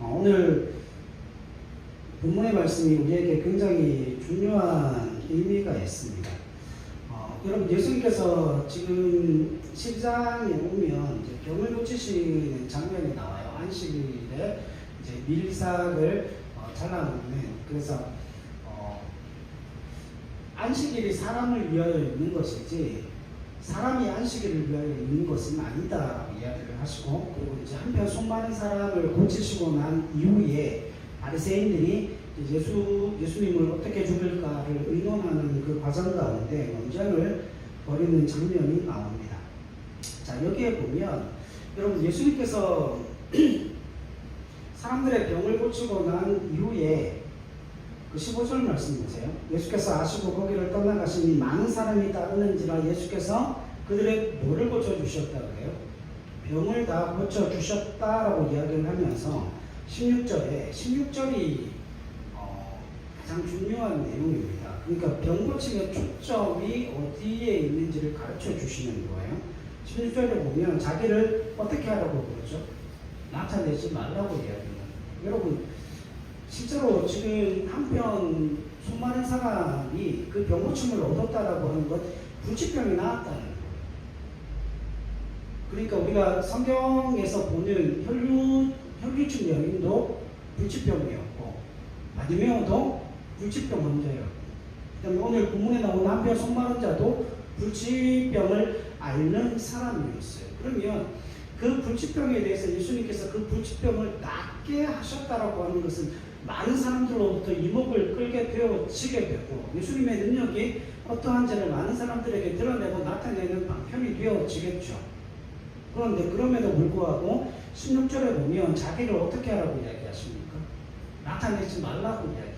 오늘 본문의 말씀이 우리에게 굉장히 중요한 의미가 있습니다. 여러분, 예수님께서 지금 10장에 오면 이제 병을 고치시는 장면이 나와요. 안식일에 이제 밀삭을 잘라놓는. 그래서 안식일이 사람을 위하여 있는 것이지 사람이 안식일을 위하여 있는 것은 아니다라고 이야기를 하시고, 그리고 이제 한편 수많은 사람을 고치시고 난 이후에 바리새인들이 예수님을 어떻게 죽일까를 의논하는 그 과정 가운데 논쟁을 벌이는 장면이 나옵니다. 자, 여기에 보면 여러분, 예수님께서 사람들의 병을 고치고 난 이후에 그 15절 말씀 보세요. 예수께서 아시고 거기를 떠나가시니 많은 사람이 따르는지라 예수께서 그들의 뭐를 고쳐주셨다 그래요? 병을 다 고쳐주셨다라고 이야기를 하면서 16절이 가장 중요한 내용입니다. 그러니까 병 고침의 초점이 어디에 있는지를 가르쳐 주시는 거예요. 16절에 보면 자기를 어떻게 하라고 그러죠? 나타내지 말라고 이야기합니다. 여러분, 실제로 지금 한편 수많은 사람이 그 병 고침을 얻었다라고 하는 것, 불치병이 나았다는 거예요. 그러니까 우리가 성경에서 보는 혈류증 여인도 불치병이었고, 바디메오도 불치병 환자였고, 그다음에 오늘 본문에 나온 한편 손마른 자도 불치병을 앓는 사람이었어요. 그러면 그 불치병에 대해서 예수님께서 그 불치병을 낫게 하셨다라고 하는 것은 많은 사람들로부터 이목을 끌게 되어지게 되고, 예수님의 능력이 어떠한지를 많은 사람들에게 드러내고 나타내는 방편이 되어지겠죠. 그런데 그럼에도 불구하고 16절에 보면 자기를 어떻게 하라고 이야기하십니까? 나타내지 말라고 이야기하세요.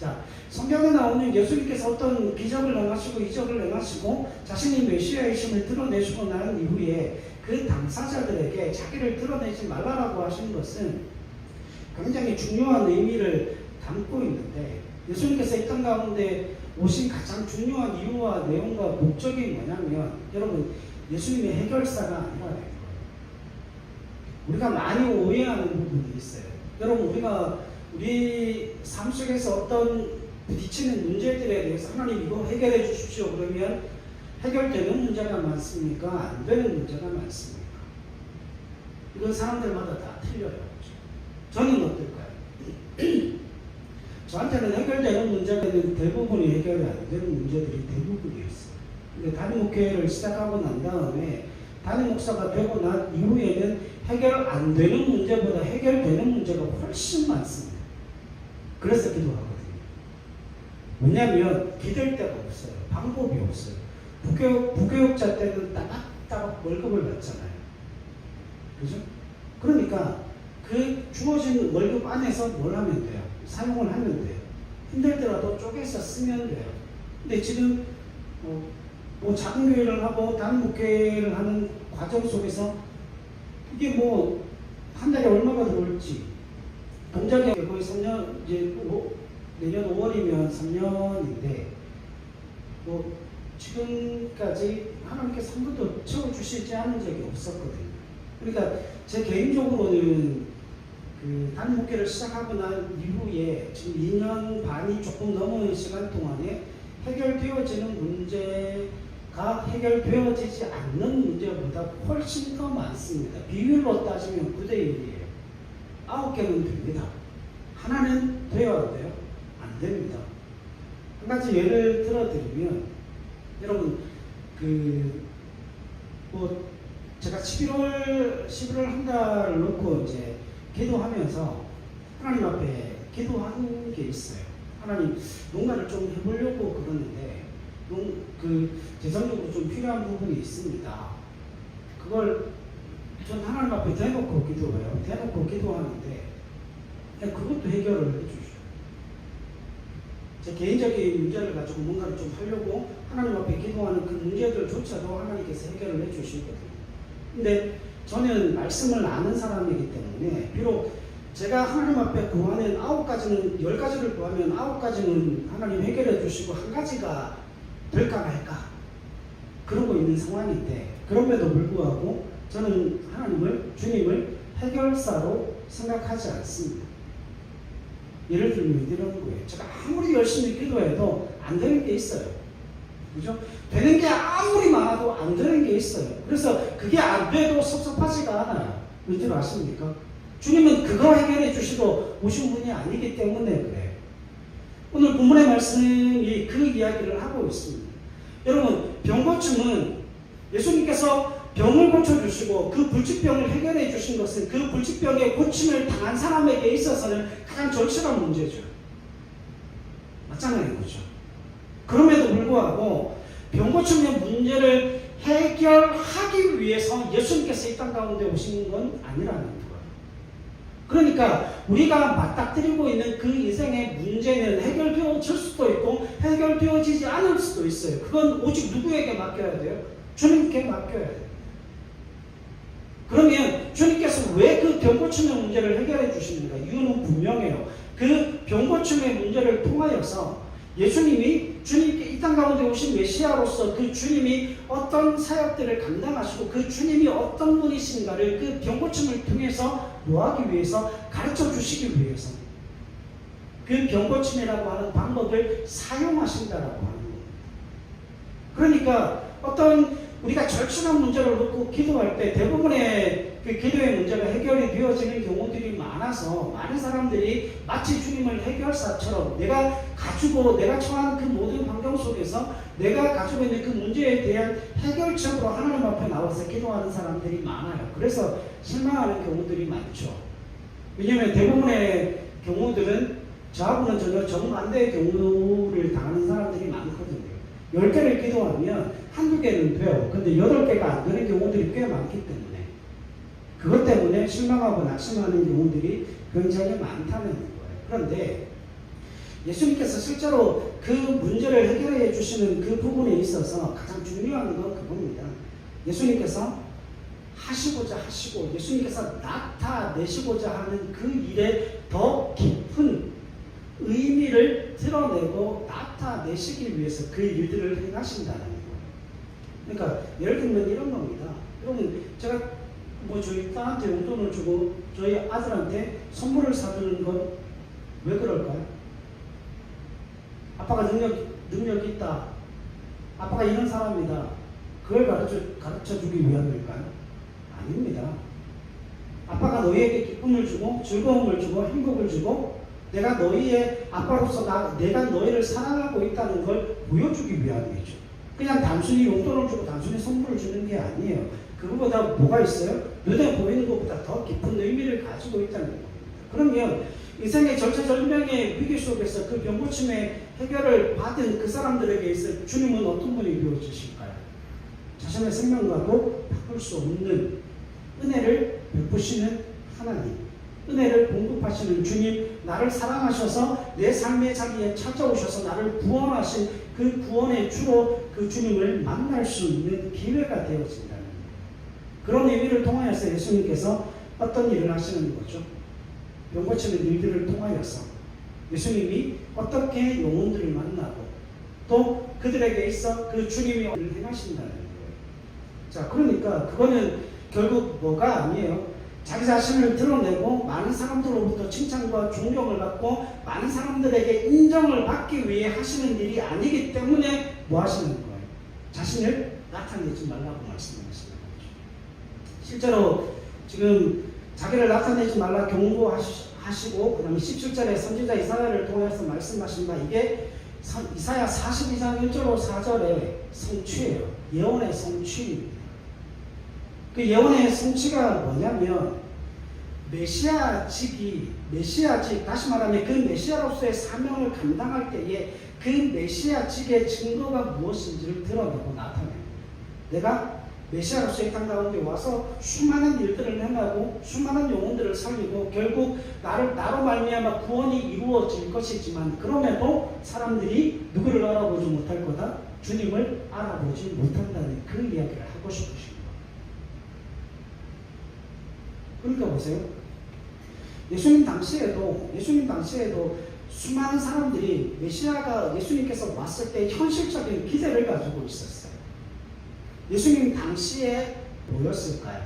자, 성경에 나오는 예수님께서 어떤 기적을 행하시고 이적을 행하시고 자신이 메시아이심을 드러내시고 난 이후에 그 당사자들에게 자기를 드러내지 말라라고 하신 것은 굉장히 중요한 의미를 담고 있는데, 예수님께서 이 땅 가운데 오신 가장 중요한 이유와 내용과 목적이 뭐냐면, 여러분, 예수님의 해결사가 아니라는 거예요. 우리가 많이 오해하는 부분이 있어요. 여러분, 우리 삶 속에서 어떤 부딪히는 문제들에 대해서 하나님 이거 해결해 주십시오 그러면 해결되는 문제가 많습니까? 안 되는 문제가 많습니까? 이건 사람들마다 다 틀려요. 저는 어떨까요? 저한테는 해결되는 문제는 대부분이 해결이 안 되는 문제들이 대부분이었어요. 근데 담임 목회를 시작하고 난 다음에 담임 목사가 되고 난 이후에는 해결 안 되는 문제보다 해결되는 문제가 훨씬 많습니다. 그래서 기도하거든요. 왜냐하면 기댈 데가 없어요. 방법이 없어요. 부교육자 때는 따박따박 월급을 받잖아요. 그죠? 그러니까 그 주어진 월급 안에서 뭘 하면 돼요? 사용을 하면 돼요. 힘들더라도 쪼개서 쓰면 돼요. 근데 지금 뭐 작은 교회를 하고 다른 목회를 하는 과정 속에서 이게 뭐 한 달에 얼마가 들어올지, 동작이 거의 3년, 이제 내년 5월이면 3년인데 뭐 지금까지 하나님께서 한 번도 채워주시지 않은 적이 없었거든요. 그러니까 제 개인적으로는 그 담임 목회를 시작하고 난 이후에 지금 2년 반이 조금 넘은 시간 동안에 해결되어지는 문제가 해결되어지지 않는 문제보다 훨씬 더 많습니다. 비율로 따지면 9대 1이에요. 9개는 됩니다. 하나는 되어야 돼요? 안 됩니다. 한 가지 예를 들어드리면, 여러분, 제가 11월 한 달 놓고 이제 기도하면서 하나님 앞에 기도한 게 있어요. 하나님, 뭔가를 좀 해보려고 그러는데, 재정적으로 좀 필요한 부분이 있습니다. 그걸 전 하나님 앞에 대놓고 기도해요. 대놓고 기도하는데, 그것도 해결을 해주셔요. 제 개인적인 문제를 가지고 뭔가를 좀 하려고 하나님 앞에 기도하는 그 문제들조차도 하나님께서 해결을 해주시거든요. 근데 저는 말씀을 아는 사람이기 때문에, 비록 제가 하나님 앞에 구하는 9가지는, 10가지를 구하면 9가지는 하나님 해결해 주시고 한 가지가 될까 말까 그러고 있는 상황인데, 그럼에도 불구하고 저는 주님을 해결사로 생각하지 않습니다. 예를 들면 이런 거예요. 제가 아무리 열심히 기도해도 안 되는 게 있어요. 그죠? 되는 게 아무리 많아도 안 되는 게 있어요. 그래서 그게 안 돼도 섭섭하지가 않아요. 왠지 아십니까? 주님은 그거 해결해 주시고 오신 분이 아니기 때문에 그래요. 오늘 본문의 말씀이 그 이야기를 하고 있습니다. 여러분, 병고침은 예수님께서 병을 고쳐주시고 그 불치병을 해결해 주신 것은 그 불치병의 고침을 당한 사람에게 있어서는 가장 절실한 문제죠. 맞잖아요. 그렇죠? 그럼에도 불구하고 병고침의 문제를 해결하기 위해서 예수님께서 이 땅 가운데 오신 건 아니라는 거예요. 그러니까 우리가 맞닥뜨리고 있는 그 인생의 문제는 해결되어질 수도 있고 해결되어지지 않을 수도 있어요. 그건 오직 누구에게 맡겨야 돼요? 주님께 맡겨야 돼요. 그러면 주님께서 왜 그 병고침의 문제를 해결해 주시는가? 이유는 분명해요. 그 병고침의 문제를 통하여서 주님께 이 땅 가운데 오신 메시아로서 그 주님이 어떤 사역들을 감당하시고 그 주님이 어떤 분이신가를 그 병고침을 통해서 뭐하기 위해서 가르쳐 주시기 위해서 그 병고침이라고 하는 방법을 사용하신다라고 하는 겁니다. 그러니까 어떤 우리가 절실한 문제를 놓고 기도할 때 대부분의 그 기도의 문제가 해결이 되어지는 경우들이 많아서 많은 사람들이 마치 주님을 해결사처럼 내가 처한 그 모든 환경 속에서 내가 가지고 있는 그 문제에 대한 해결책으로 하나님 앞에 나와서 기도하는 사람들이 많아요. 그래서 실망하는 경우들이 많죠. 왜냐하면 대부분의 경우들은 저하고는 전혀 정반대의 경우를 당하는 사람들이 많거든요. 10개를 기도하면 한두 개는 돼요. 근데 8개가 안 되는 경우들이 꽤 많기 때문에 그것 때문에 실망하고 낙심하는 경우들이 굉장히 많다는 거예요. 그런데 예수님께서 실제로 그 문제를 해결해 주시는 그 부분에 있어서 가장 중요한 건 그겁니다. 예수님께서 하시고자 하시고 예수님께서 나타내시고자 하는 그 일에 더 깊은 의미를 드러내고 나타내시기 위해서 그 일들을 행하신다는 거예요. 그러니까 예를 들면 이런 겁니다. 여러분, 제가 저희 딸한테 용돈을 주고 저희 아들한테 선물을 사주는 건 왜 그럴까요? 아빠가 능력이 있다. 아빠가 이런 사람이다. 그걸 가르쳐 주기 위함일까요? 아닙니다. 아빠가 너희에게 기쁨을 주고 즐거움을 주고 행복을 주고 내가 너희의 아빠로서 내가 너희를 사랑하고 있다는 걸 보여주기 위함이죠. 그냥 단순히 용돈을 주고 단순히 선물을 주는 게 아니에요. 그거보다 뭐가 있어요? 눈에 보이는 것보다 더 깊은 의미를 가지고 있다는 겁니다. 그러면 인생의 절체절명의 위기 속에서 그 병고침의 해결을 받은 그 사람들에게 있어 주님은 어떤 분이 되어주실까요? 자신의 생명과도 바꿀 수 없는 은혜를 베푸시는 하나님, 은혜를 공급하시는 주님, 나를 사랑하셔서 내 삶의 자리에 찾아오셔서 나를 구원하신 그 구원의 주로 그 주님을 만날 수 있는 기회가 되어진다는 거예요. 그런 의미를 통하여서 예수님께서 어떤 일을 하시는 거죠? 병고치는 일들을 통하여서 예수님이 어떻게 영혼들을 만나고 또 그들에게 있어 그 주님이 일을 행하신다는 거예요. 자, 그러니까 그거는 결국 뭐가 아니에요. 자기 자신을 드러내고 많은 사람들로부터 칭찬과 존경을 받고 많은 사람들에게 인정을 받기 위해 하시는 일이 아니기 때문에 뭐 하시는 거예요? 자신을 나타내지 말라고 말씀하시는 거죠. 실제로 지금 자기를 나타내지 말라 경고하시고 그 다음에 17절에 선지자 이사야를 통해서 말씀하신 바 이게 이사야 42장 1절로 4절의 성취예요. 예언의 성취입니다. 그 예언의 성취가 뭐냐면 메시아직, 다시 말하면 그 메시아로서의 사명을 감당할 때에 그 메시아직의 증거가 무엇인지를 드러내고 나타내요. 내가 메시아로서의 땅 가운데 와서 수많은 일들을 행하고 수많은 영혼들을 살리고 결국 나로 말미암아 구원이 이루어질 것이지만 그럼에도 사람들이 누구를 알아보지 못할 거다? 주님을 알아보지 못한다는 그 이야기를 하고 싶으신 거예요. 그러니까 보세요. 예수님 당시에도 수많은 사람들이 메시아가 예수님께서 왔을 때 현실적인 기대를 가지고 있었어요. 예수님 당시에 뭐였을까요?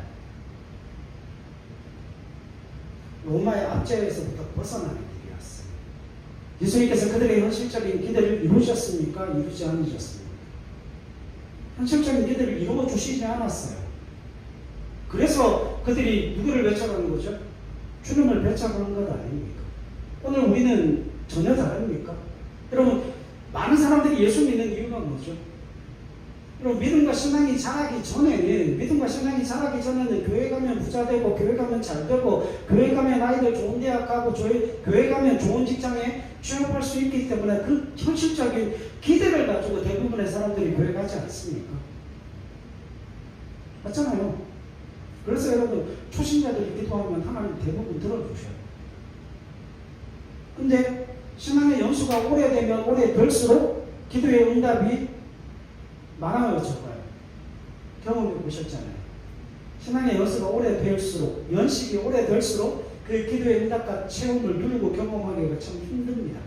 로마의 압제에서부터 벗어나는 길이었어요. 예수님께서 그들의 현실적인 기대를 이루셨습니까? 이루지 않으셨습니까? 현실적인 기대를 이루어 주시지 않았어요. 그래서 그들이 누구를 배척하는 거죠? 주님을 배척하는 것 아닙니까? 오늘 우리는 전혀 다릅니까? 여러분, 많은 사람들이 예수 믿는 이유가 뭐죠? 여러분, 믿음과 신앙이 자라기 전에는 교회 가면 부자 되고, 교회 가면 잘 되고, 교회 가면 아이들 좋은 대학 가고, 교회 가면 좋은 직장에 취업할 수 있기 때문에 그 현실적인 기대를 가지고 대부분의 사람들이 교회 가지 않습니까? 맞잖아요. 그래서 여러분, 초신자들이 기도하면 하나님 대부분 들어주셔요. 근데 신앙의 연수가 오래되면 오래될수록 기도의 응답이 많아요, 적어요. 경험해 보셨잖아요. 신앙의 연수가 오래될수록, 연식이 오래될수록 그 기도의 응답과 체험을 누리고 경험하기가 참 힘듭니다.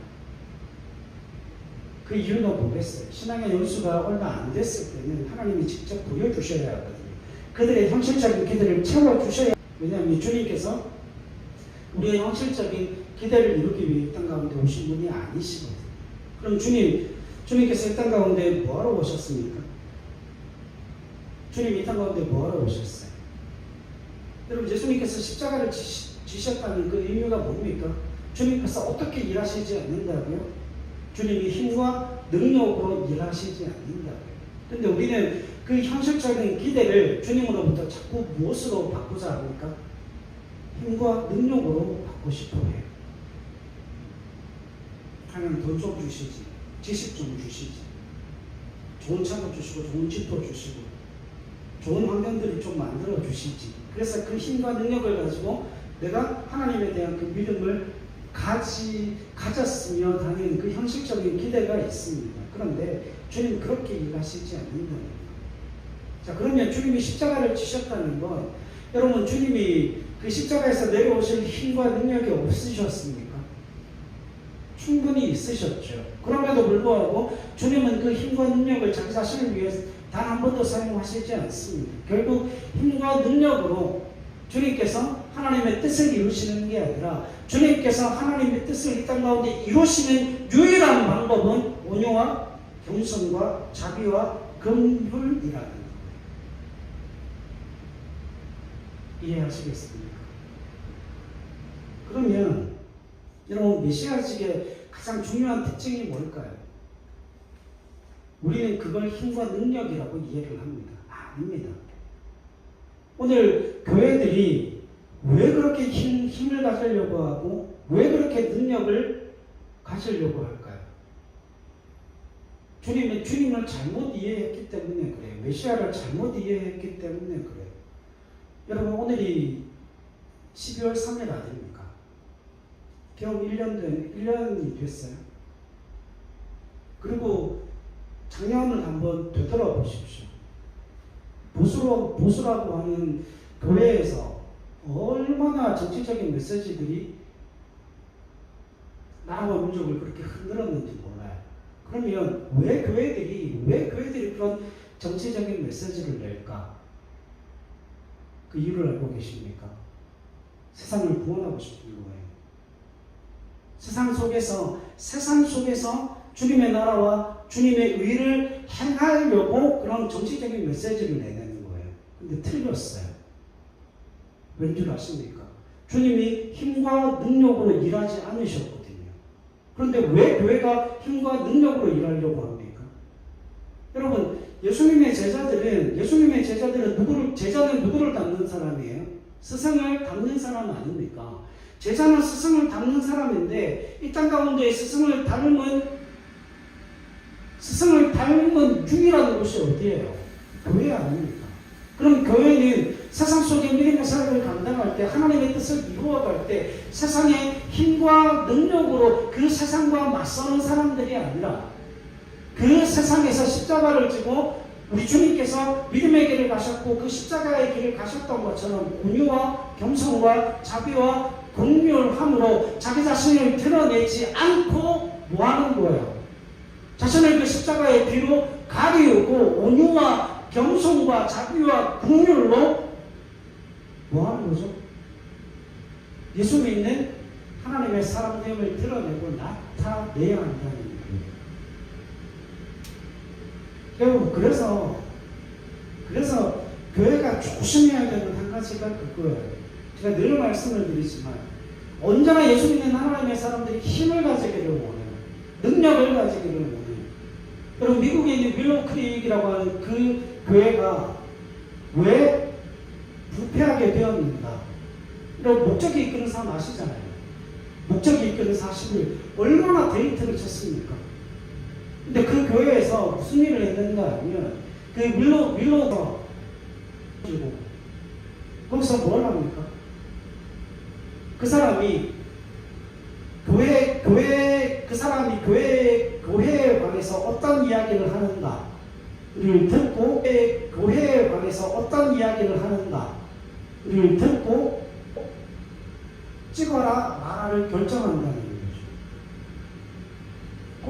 그 이유가 뭐겠어요? 신앙의 연수가 얼마 안 됐을 때는 하나님이 직접 보여주셔야 하거든요. 그들의 현실적인 기대를 채워주셔야. 왜냐하면 주님께서 우리의 현실적인 기대를 이루기 위해 이 땅 가운데 오신 분이 아니시거든요. 그럼 주님께서 이 땅 가운데 뭐하러 오셨습니까? 주님이 이 땅 가운데 뭐하러 오셨어요? 여러분, 예수님께서 십자가를 지셨다는 그 의미가 뭡니까? 주님께서 어떻게 일하시지 않는다고요? 주님이 힘과 능력으로 일하시지 않는다고요. 근데 우리는 그 현실적인 기대를 주님으로부터 자꾸 무엇으로 바꾸자 합니까? 힘과 능력으로 받고 싶어 해요. 하나님 돈 좀 주시지, 지식 좀 주시지, 좋은 차도 주시고 좋은 집도 주시고 좋은 환경들을 좀 만들어 주시지. 그래서 그 힘과 능력을 가지고 내가 하나님에 대한 그 믿음을 가졌으며 당연히 그 현실적인 기대가 있습니다. 그런데 주님 그렇게 일하시지 않는다는 거예요. 자, 그러면 주님이 십자가를 지셨다는 건, 여러분, 주님이 그 십자가에서 내려오실 힘과 능력이 없으셨습니까? 충분히 있으셨죠. 그럼에도 불구하고 주님은 그 힘과 능력을 자기 자신을 위해 단 한 번도 사용하시지 않습니다. 결국 힘과 능력으로 주님께서 하나님의 뜻을 이루시는 게 아니라, 주님께서 하나님의 뜻을 이 땅 가운데 이루시는 유일한 방법은 온유와 겸손과 자비와 긍휼이라는 거예요. 이해하시겠습니까? 그러면 여러분, 메시아직의 가장 중요한 특징이 뭘까요? 우리는 그걸 힘과 능력이라고 이해를 합니다. 아닙니다. 오늘 교회들이 왜 그렇게 힘을 가지려고 하고 왜 그렇게 능력을 가지려고 할까요? 주님을 잘못 이해했기 때문에 그래요. 메시아를 잘못 이해했기 때문에 그래요. 여러분, 오늘이 12월 3일 아닙니까? 겨우 1년이 됐어요. 그리고 작년을 한번 되돌아보십시오. 보수라고 하는 교회에서 얼마나 정치적인 메시지들이 나라와 민족을 그렇게 흔들었는지 몰라요. 그러면 왜 교회들이 그런 정치적인 메시지를 낼까? 그 이유를 알고 계십니까? 세상을 구원하고 싶은 거예요. 세상 속에서 주님의 나라와 주님의 의를 행하려고 그런 정치적인 메시지를 내는 거예요. 근데 틀렸어요. 왠 줄 아십니까? 주님이 힘과 능력으로 일하지 않으셨거든요. 그런데 왜 교회가 힘과 능력으로 일하려고 합니까? 여러분, 예수님의 제자들은 제자는 누구를 닮는 사람이에요? 스승을 닮는 사람 아닙니까? 제자는 스승을 닮는 사람인데, 이 땅 가운데 스승을 닮은 유일한 곳이 어디예요? 교회 아닙니까? 그럼 교회는 세상 속에 믿음의 삶을 감당할 때, 하나님의 뜻을 이루어갈 때, 세상의 힘과 능력으로 그 세상과 맞서는 사람들이 아니라, 그 세상에서 십자가를 지고 우리 주님께서 믿음의 길을 가셨고 그 십자가의 길을 가셨던 것처럼 온유와 겸손과 자비와 긍휼함으로 자기 자신을 드러내지 않고 뭐하는 거예요? 자신을 그 십자가의 뒤로 가리우고 온유와 겸손과 자비와 긍휼로 뭐하는 거죠? 예수 믿는 하나님의 사람됨을 드러내고 나타내야 한다는 거예요. 여러분, 그래서 교회가 조심해야 되는 한 가지가 그거예요. 제가 늘 말씀을 드리지만 언제나 예수 믿는 하나님의 사람들이 힘을 가지기를 원해요. 능력을 가지기를 원해요. 여러분, 미국에 있는 윌로우 크릭이라고 하는 그 교회가 왜 부패하게 되었는가? 이런 목적이 이끄는 사람 아시잖아요. 목적이 이끄는 사실을 얼마나 데이터를 쳤습니까? 근데 그 교회에서 무슨 일을 했는가 하면 그 윌로우가 거기서 뭘 합니까? 그 사람이 교회에 관해서 어떤 이야기를 하는가를 듣고, 교회에 관해서 어떤 이야기를 하는가를 듣고 찍어라 말아를 결정한다는 거죠.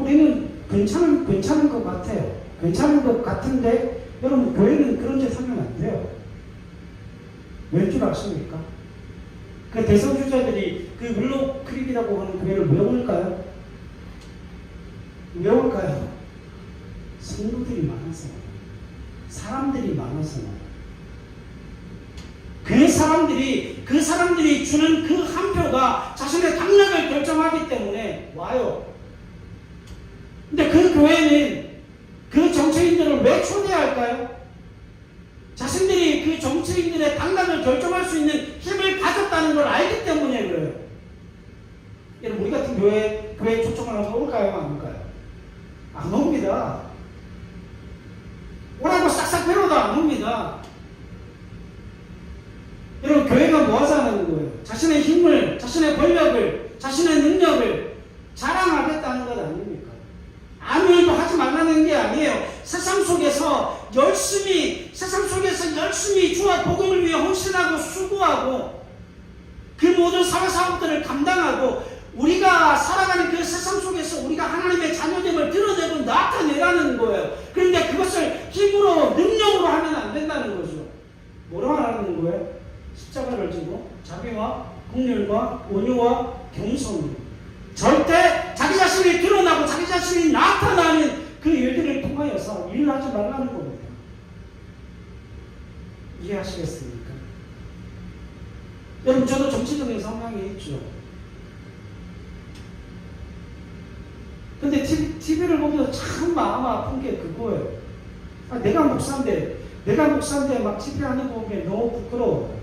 우리는 괜찮은 것 같아요. 괜찮은 것 같은데 여러분, 교회는 그런 짓 하면 안 돼요. 왜 줄 아십니까? 그 대선주자들이 그 윌로우 크릭이라고 하는 교회를 왜 올까요? 왜 올까요? 성도들이 많아서, 사람들이 많아서. 그 사람들이 주는 그 한 표가 자신의 당락을 결정하기 때문에 와요. 근데 그 교회는 그 정치인들을 왜 초대할까요? 자신들이 그 정치인들의 당락을 결정할 수 있는 힘을 가졌다는 걸 알기 때문에 그래요. 여러분, 우리 같은 교회에 초청을 하면 올까요? 안 올까요? 안 옵니다. 오라고 싹싹 빌어도 안 옵니다. 여러분, 교회가 뭐 하자는 거예요? 자신의 힘을, 자신의 권력을, 자신의 능력을 자랑하겠다는 것 아닙니까? 아무 일도 하지 말라는 게 아니에요. 세상 속에서 열심히 주와 복음을 위해 헌신하고 수고하고 그 모든 사회사업들을 감당하고 우리가 살아가는 그 세상 속에서 우리가 하나님의 자녀됨을 드러내고 나타내라는 거예요. 그런데 그것을 힘으로, 능력으로 하면 안 된다는 거죠. 뭐로 하라는 거예요? 십자가를 지고 자비와 긍휼과 온유와 겸손으로. 절대 자기 자신이 드러나고 자기 자신이 나타나는 그 일들을 통하여서 일을 하지 말라는 겁니다. 이해하시겠습니까? 여러분, 저도 정치적인 성향이 있죠. 근데 TV를 보면서 참 마음 아픈 게 그거예요. 내가 목사인데 막 집회하는 거 보면 너무 부끄러워.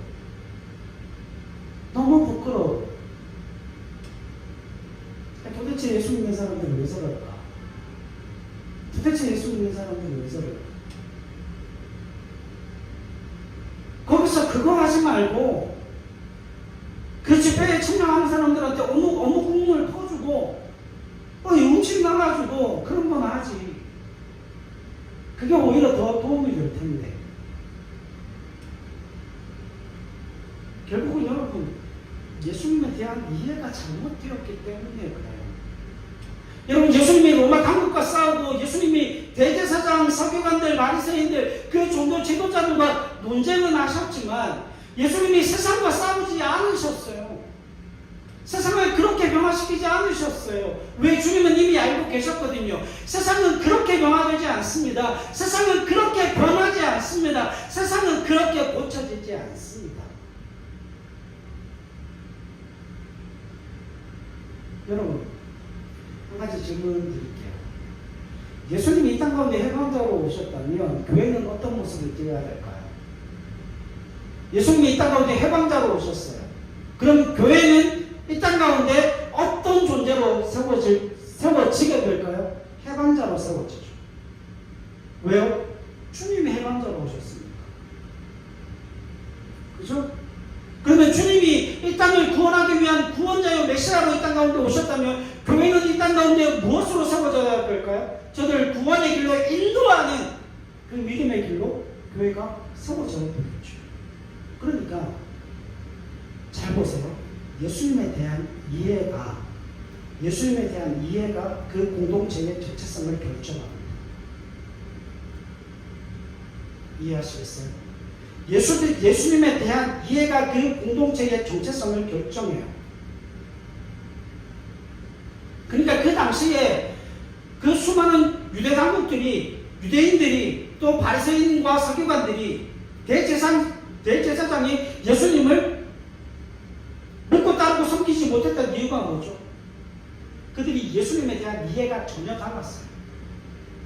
너무 부끄러워. 도대체 예수 믿는 사람들은 왜 저럴까? 도대체 예수 믿는 사람들은 왜 저럴까? 거기서 그거 하지 말고 그 집회에 참여하는 사람들한테 어묵 국물 퍼주고 음식 나가주고 그런 건 하지. 그게 오히려 더 도움이 될 텐데. 결국은 여러분, 예수님에 대한 이해가 잘못되었기 때문에 그래요. 여러분, 예수님이 로마 강국과 싸우고 예수님이 대제사장, 서기관들, 바리새인들, 그 종교 지도자들과 논쟁은 하셨지만 예수님이 세상과 싸우지 않으셨어요. 세상을 그렇게 변화시키지 않으셨어요. 왜? 주님은 이미 알고 계셨거든요. 세상은 그렇게 변화되지 않습니다. 세상은 그렇게 변하지 않습니다. 세상은 그렇게 고쳐지지 않습니다. 여러분, 한 가지 질문 드릴게요. 예수님이 이 땅 가운데 해방자로 오셨다면 교회는 어떤 모습을 띄어야 될까요? 예수님이 이 땅 가운데 해방자로 오셨어요. 그럼 교회는 이 땅 가운데 어떤 존재로 세워지게 될까요? 해방자로 세워지죠. 왜요? 주님이 해방자로 오셨습니다. 그죠? 그러면 주님이 이 땅을 구원하기 위한 구원자요 메시아로 이 땅 가운데 오셨다면 교회는 이 땅 가운데 무엇으로 세워져야 될까요? 저들 구원의 길로 인도하는 그 믿음의 길로 교회가 세워져야 되겠죠. 그러니까 잘 보세요. 예수님에 대한 이해가 그 공동체의 정체성을 결정합니다. 이해하시겠어요? 예수님에 대한 이해가 그 공동체의 정체성을 결정해요. 그러니까 그 당시에 그 수많은 유대인들이 또 바리새인과 서기관들이 대제사장이 예수님을 믿고 따르고 섬기지 못했던 이유가 뭐죠? 그들이 예수님에 대한 이해가 전혀 달랐어요.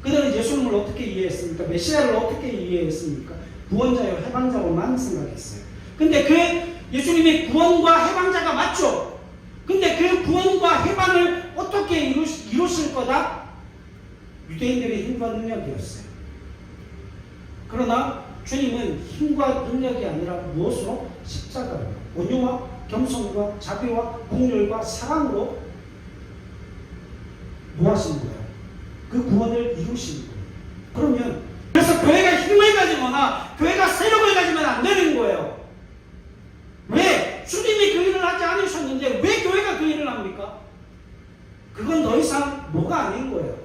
그들은 예수님을 어떻게 이해했습니까? 메시아를 어떻게 이해했습니까? 구원자요 해방자로만 생각했어요. 근데 그 예수님이 구원과 해방자가 맞죠? 근데 그 구원과 해방을 어떻게 이루실 거다? 유대인들의 힘과 능력이었어요. 그러나 주님은 힘과 능력이 아니라 무엇으로? 십자가로 온유와 겸손과 자비와 긍휼과 사랑으로 뭐 하시는 거예요? 그 구원을 이루시는 거예요. 그러면 그래서 교회가 힘을 가지거나 교회가 세력을 가지면 안 되는 거예요. 왜? 주님이 그 일을 하지 않으셨는데 왜 교회가 그 일을 합니까? 그건 더 이상 뭐가 아닌 거예요.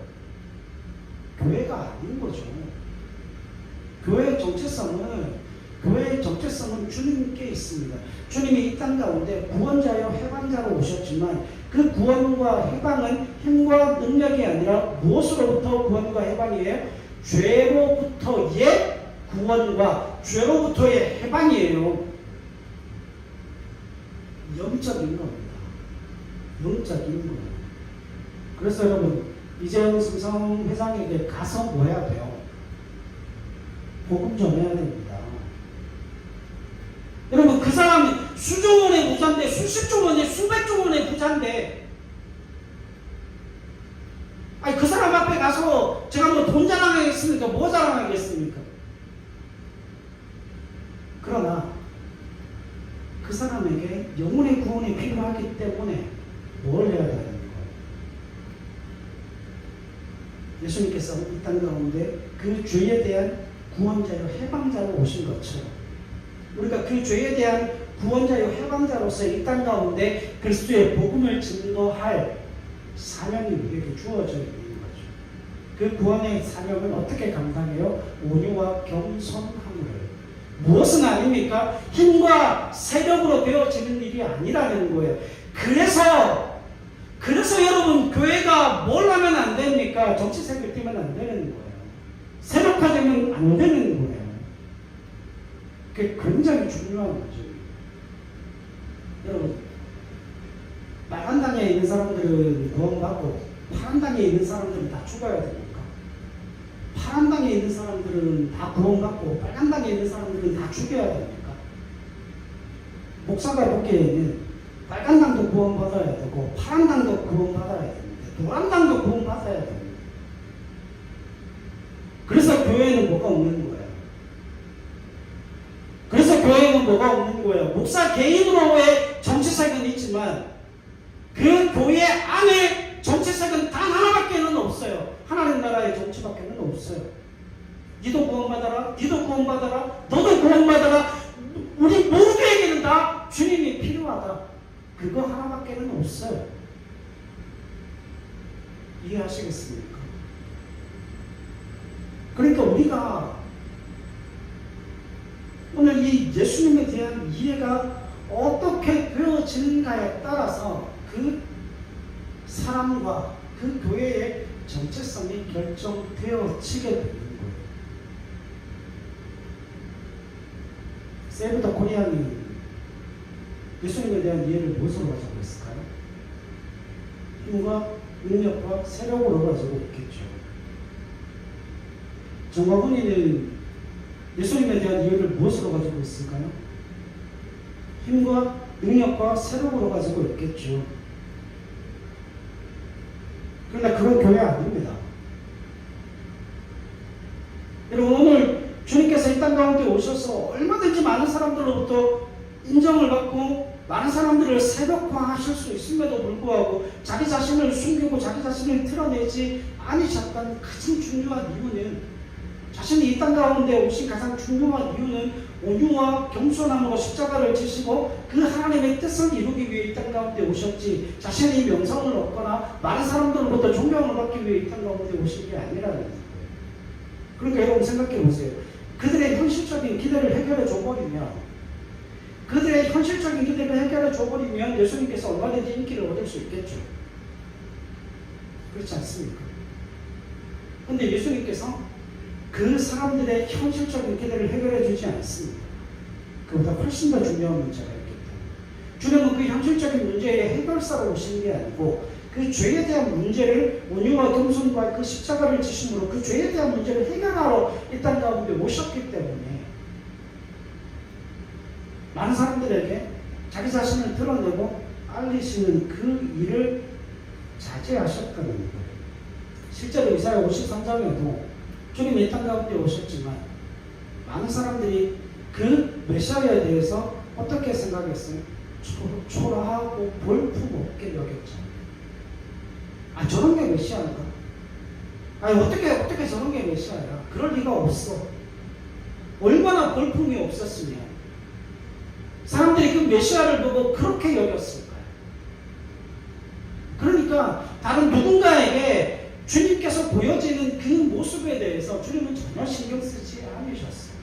교회가 아닌 거죠. 교회의 정체성은 주님께 있습니다. 주님이 이 땅 가운데 구원자여 해방자로 오셨지만 그 구원과 해방은 힘과 능력이 아니라 무엇으로부터 구원과 해방이에요? 죄로부터의 구원과 죄로부터의 해방이에요. 영적인 겁니다. 영적인 거예요. 그래서 여러분 이재용 삼성회장에게 가서 뭐 해야 돼요? 복음 전해야 됩니다. 여러분 그 사람이 수조 원의 부자인데 수십조 원의 수백조 원의 부자인데 아니 그 사람 앞에 가서 제가 뭐 돈 자랑하겠습니까? 뭐 자랑하겠습니까? 그러나 그 사람에게 영혼의 구원이 필요하기 때문에 뭘 해야 되는 거예요? 예수님께서 이 땅 가운데 그 죄에 대한 구원자요 해방자로 오신 것처럼 우리가 그 죄에 대한 구원자요 해방자로서 이 땅 가운데 그리스도의 복음을 증거할 사명이 우리에게 주어져 있는 거죠. 그 구원의 사명을 어떻게 감당해요? 온유와 겸손함을. 무엇은 아닙니까? 힘과 세력으로 되어지는 일이 아니라는 거예요. 그래서 여러분 교회가 뭘 하면 안 됩니까? 정치색을 띠면 안 되는 거예요. 세력화되면 안 되는 거예요. 그게 굉장히 중요한 거죠. 여러분 빨간 당에 있는 사람들은 구원받고 파란 당에 있는 사람들은 다 죽어야 됩니까? 파란 당에 있는 사람들은 다 구원받고 빨간 당에 있는 사람들은 다 죽여야 됩니까? 목사가 보기에는 빨간 당도 구원받아야 되고 파란 당도 구원받아야 되는데 노란 당도 구원받아야 됩니다. 그래서 교회에는 뭐가 없는 거예요? 목사 개인으로의 정치색은 있지만 그 교회 안에 정치색은 단 하나밖에는 없어요. 하나님 나라의 정치밖에는 없어요. 니도 구원받아라, 니도 구원받아라, 너도 구원받아라. 우리 모두에게는 다 주님이 필요하다. 그거 하나밖에는 없어요. 이해하시겠습니까? 그러니까 우리가 오늘 이 예수님에 대한 이해가 어떻게 되어지는가에 따라서 그 사람과 그 교회의 정체성이 결정되어지게 되는 거예요. 세이브 더 코리안이 예수님에 대한 이해를 무엇으로 가지고 있을까요? 힘과 능력과 세력으로 가지고 있겠죠. 정과훈이는 예수님에 대한 이해를 무엇으로 가지고 있을까요? 힘과 능력과 세력으로 가지고 있겠죠. 그러나 그건 교회 아닙니다. 여러분 오늘 주님께서 이 땅 가운데 오셔서 얼마든지 많은 사람들로부터 인정을 받고 많은 사람들을 세력화하실 수 있음에도 불구하고 자기 자신을 숨기고 자기 자신을 드러내지 않으셨던 가장 중요한 이유는 자신이 이 땅 가운데 오신 가장 중요한 이유는 온유와 겸손함으로 십자가를 지시고 그 하나님의 뜻을 이루기 위해 이 땅 가운데 오셨지 자신이 명성을 얻거나 많은 사람들로부터 존경을 받기 위해 이 땅 가운데 오신 게 아니라는 거예요. 그러니까 여러분 생각해 보세요. 그들의 현실적인 기대를 해결해 줘버리면, 그들의 현실적인 기대를 해결해 줘버리면 예수님께서 얼마든지 인기를 얻을 수 있겠죠. 그렇지 않습니까? 근데 예수님께서 그 사람들의 현실적인 기대를 해결해 주지 않습니다. 그보다 훨씬 더 중요한 문제가 있기 때문에 주님은 그 현실적인 문제의 해결사로 오신 게 아니고 그 죄에 대한 문제를 온유와 겸손과 그 십자가를 지심으로 그 죄에 대한 문제를 해결하러 이 땅 가운데 오셨기 때문에 많은 사람들에게 자기 자신을 드러내고 알리시는 그 일을 자제하셨다는 거예요. 실제로 이사야 53장에도 주님이 이 땅 가운데 오셨지만 많은 사람들이 그 메시아에 대해서 어떻게 생각했어요? 초라하고 볼품없게 여겼죠. 아, 저런 게 메시아인가? 아니, 어떻게 저런 게 메시아야? 그럴 리가 없어. 얼마나 볼품이 없었으면 사람들이 그 메시아를 보고 그렇게 여겼을까요? 그러니까 다른 누군가에게 주님께서 보여지는 그 모습에 대해서 주님은 전혀 신경 쓰지 않으셨어요.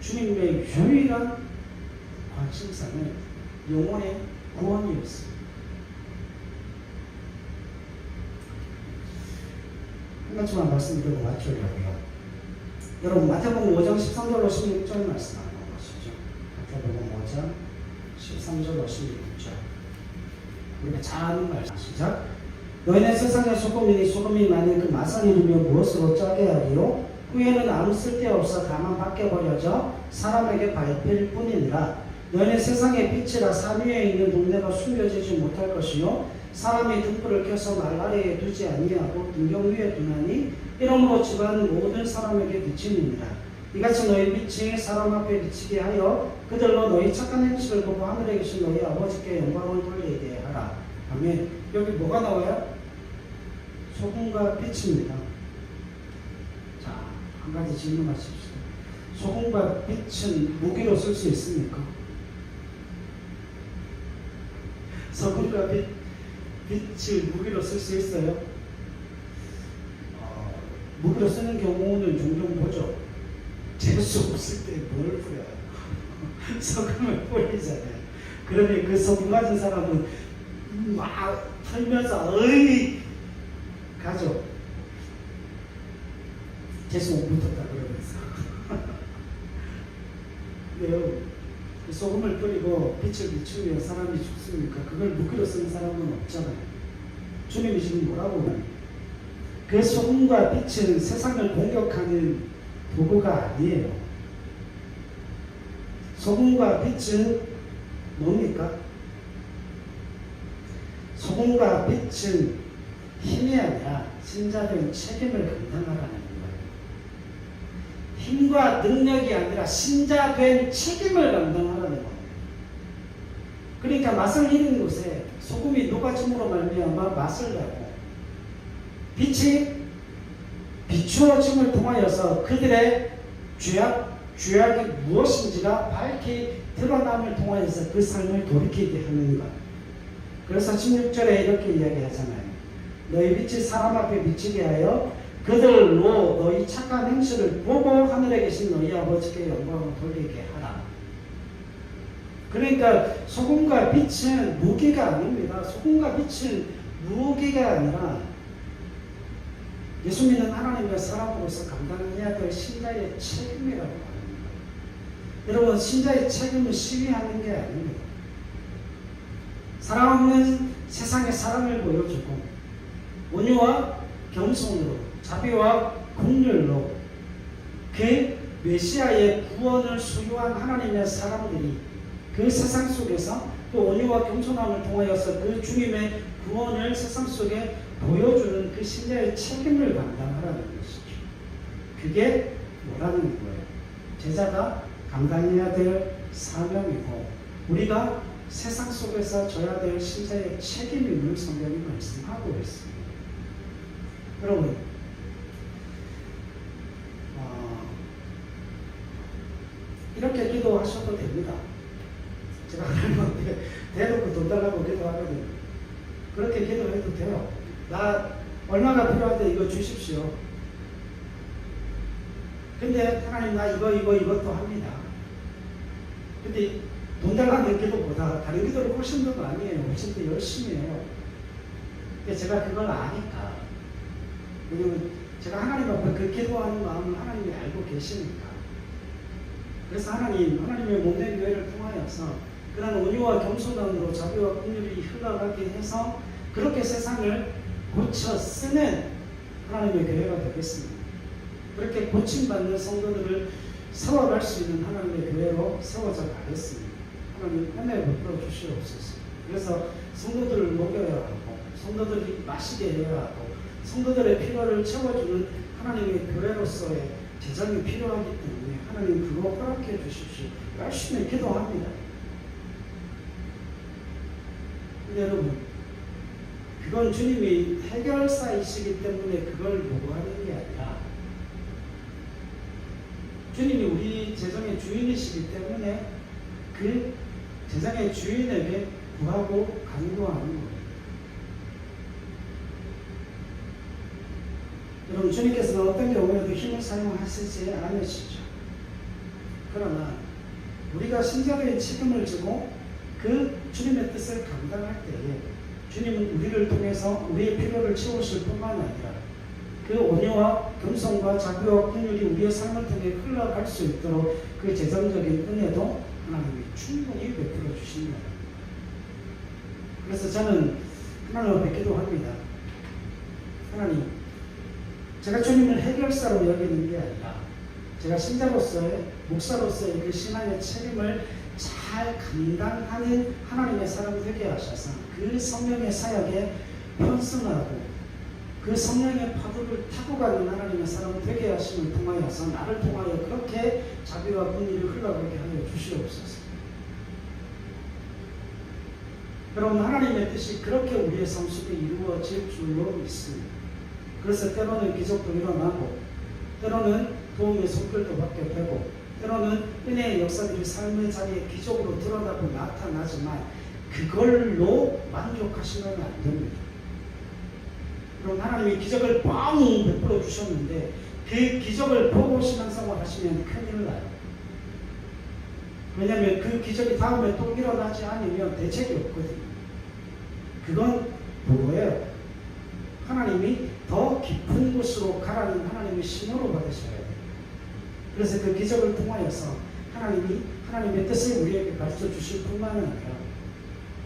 주님의 유일한 관심사는 영혼의 구원이었습니다. 한 가지만 말씀드리고 마치려고요. 여러분 마태복음 5장 13절로 16절 말씀 한번 보시죠. 마태복음 5장 13절로 16절 우리가 잘 아는 말씀. 시작. 너희는 세상의 소금이니 소금이 만일 그 맛을 잃으면 무엇으로 짜게 하리요? 후에는 아무 쓸데없어 다만 밖에 버려져 사람에게 밟힐 뿐이니라. 너희는 세상의 빛이라 산 위에 있는 동네가 숨겨지지 못할 것이요 사람이 등불을 켜서 날 아래에 두지 아니하고 등경 위에 두나니 이러므로 집안 모든 사람에게 비치느니라. 이같이 너희 빛이 사람 앞에 비치게 하여 그들로 너희 착한 행실을 보고 하늘에 계신 너희 아버지께 영광을 돌리게 하라. 아멘. 여기 뭐가 나와요? 소금과 빛입니다. 자, 한 가지 질문하십시오. 소금과 빛은 무기로 쓸 수 있습니까? 소금과 빛을 무기로 쓸 수 있어요? 무기로 쓰는 경우는 종종 보죠. 재수 없을 때 뭘 뿌려요? 소금을 뿌리잖아요. 그러면 그 소금 맞은 사람은 막 털면서 어이 가죠. 재수 못 붙었다 그러면서. 근데요, 소금을 뿌리고 빛을 비추면 사람이 죽습니까? 그걸 무기로 쓰는 사람은 없잖아요. 주님이 지금 뭐라고 하나요? 그 소금과 빛은 세상을 공격하는 도구가 아니에요. 소금과 빛은 뭡니까? 소금과 빛은 힘이 아니라 신자된 책임을 감당하라는 거예요. 힘과 능력이 아니라 신자된 책임을 감당하라는 겁니다. 그러니까 맛을 잃은 곳에 소금이 녹아짐으로 말미암아 맛을 내고 빛이 비추어짐을 통하여서 그들의 죄악이 무엇인지가 밝히 드러남을 통하여서 그 삶을 돌이키게 하는 것. 그래서 16절에 이렇게 이야기하잖아요. 너희 빛이 사람 앞에 비치게 하여 그들로 너희 착한 행실을 보고 하늘에 계신 너희 아버지께 영광을 돌리게 하라. 그러니까 소금과 빛은 무기가 아닙니다. 소금과 빛은 무기가 아니라 예수 믿는 하나님의 사람으로서 감당해야 될 신자의 책임이라고 합니다. 여러분, 신자의 책임은 시위하는 게 아닙니다. 사랑 없는 세상에 사랑을 보여주고 온유와 겸손으로 자비와 긍휼로 그 메시아의 구원을 수요한 하나님의 사람들이 그 세상 속에서 또 온유와 겸손함을 통하여서 그 주님의 구원을 세상 속에 보여주는 그 신자의 책임을 감당하라는 것이죠. 그게 뭐라는 거예요? 제자가 감당해야 될 사명이고 우리가 세상 속에서 져야 될 신자의 책임임을 성경이 말씀하고 있습니다. 여러분, 이렇게 기도하셔도 됩니다. 제가 하나님한테 대놓고 돈 달라고 기도하거든요. 그렇게 기도해도 돼요. 나 얼마가 필요한데 이거 주십시오. 근데 하나님 나 이것도 합니다. 근데 돈 달라는 기도보다 다른 기도를 훨씬 더 많이 해요. 훨씬 더 열심히 해요. 근데 제가 그걸 아니까. 그리고 제가 하나님 앞에 그 기도하는 마음을 하나님이 알고 계시니까. 그래서 하나님의 몸된 교회를 통하여서 그런 온유와 겸손함으로 자비와 긍휼이 흘러가게 해서 그렇게 세상을 고쳐 쓰는 하나님의 교회가 되겠습니다. 그렇게 고침받는 성도들을 세워갈 수 있는 하나님의 교회로 세워져 가겠습니다. 하나님 은혜 베풀어 주시옵소서. 그래서 성도들을 먹여야 하고 성도들이 마시게 해야 하고 성도들의 필요를 채워주는 하나님의 교회로서의 재정이 필요하기 때문에 하나님 그거 허락해 주십시오. 열심히 기도합니다. 근데 여러분, 그건 주님이 해결사이시기 때문에 그걸 요구하는 게 아니라 주님이 우리 재정의 주인이시기 때문에 그 재정의 주인에게 구하고 간구하는 거예요. 여러분, 주님께서는 어떤 경우에도 힘을 사용하시지 않으시죠. 그러나 우리가 신자의 책임을 지고 그 주님의 뜻을 감당할 때에 주님은 우리를 통해서 우리의 필요를 채우실 뿐만 아니라 그 온유와 겸손과 자비와 긍휼이 우리의 삶을 통해 흘러갈 수 있도록 그 재정적인 은혜도 하나님이 충분히 베풀어 주십니다. 그래서 저는 하나님 앞에 기도합니다. 하나님, 제가 주님을 해결사로 여기는 게 아니라 제가 신자로서의 목사로서의 그 신앙의 책임을 잘 감당하는 하나님의 사람 되게 하셔서 그 성령의 사역에 편승하고 그 성령의 파도를 타고 가는 하나님의 사람 되게 하심을 통하여서 나를 통하여 그렇게 자비와 긍휼이 흘러가게 하여 주시옵소서. 여러분, 하나님의 뜻이 그렇게 우리의 삶 속에 이루어질 줄로 믿습니다. 그래서 때로는 기적도 일어나고 때로는 도움의 손길도 받게 되고 때로는 은혜의 역사들이 삶의 자리에 기적으로 드러나고 나타나지만 그걸로 만족하시면 안 됩니다. 그럼 하나님이 기적을 빵 베풀어 주셨는데 그 기적을 보고 신앙생활 하시면 큰일 나요. 왜냐하면 그 기적이 다음에 또 일어나지 않으면 대책이 없거든요. 그건 뭐예요? 하나님이 더 깊은 곳으로 가라는 하나님의 신호로 받으셔야 돼요. 그래서 그 기적을 통하여서 하나님이 하나님의 뜻을 우리에게 가르쳐 주실 뿐만 아니라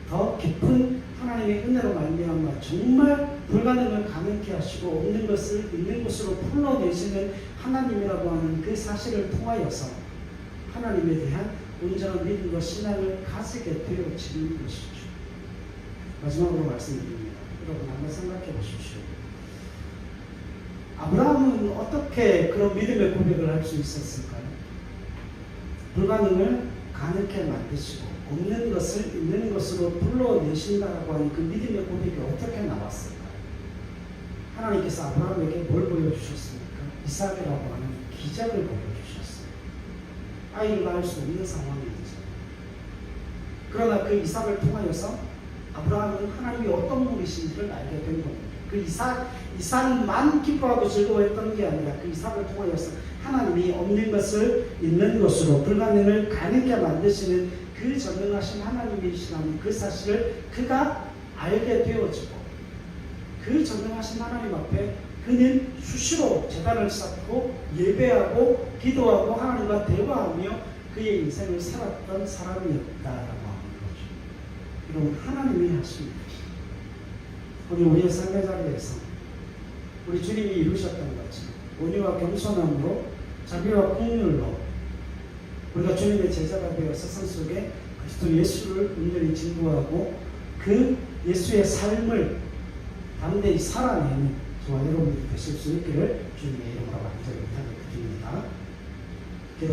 더 깊은 하나님의 은혜로 말미암아 정말 불가능을 가능케 하시고 없는 것을 있는 것으로 풀어내시는 하나님이라고 하는 그 사실을 통하여서 하나님에 대한 온전한 믿음과 신앙을 가지게 되어지는 것이죠. 마지막으로 말씀드립니다. 여러분 한번 생각해 보십시오. 아브라함은 어떻게 그런 믿음의 고백을 할 수 있었을까요? 불가능을 가능케 만드시고 없는 것을 있는 것으로 불러내신다라고 하는 그 믿음의 고백이 어떻게 나왔을까요? 하나님께서 아브라함에게 뭘 보여주셨습니까? 이삭이라고 하는 기적을 보여주셨어요. 아이를 낳을 수 없는 상황이었죠. 그러나 그 이삭을 통하여서 아브라함은 하나님이 어떤 분이신지를 알게 된 겁니다. 그 이삭만 기뻐하고 즐거워했던 게 아니라 그 이삭을 통하여서 하나님이 없는 것을 있는 것으로 불가능을 가능케 만드시는 그 전능하신 하나님이시라는 그 사실을 그가 알게 되어지고 그 전능하신 하나님 앞에 그는 수시로 제단을 쌓고 예배하고 기도하고 하나님과 대화하며 그의 인생을 살았던 사람이었다라고 하는 거죠. 여러분, 하나님이 하십니다. 오늘 우리의 삶의 자리에서 우리 주님이 이루셨던 것처럼 온유와 겸손함으로 자비와 긍휼로 우리가 주님의 제자가 되어 세상 속에 그리스도 예수를 온전히 증거하고 그 예수의 삶을 담대히 살아내는 저와 여러분들이 되실 수 있기를 주님의 이름으로 간절히 부탁드립니다.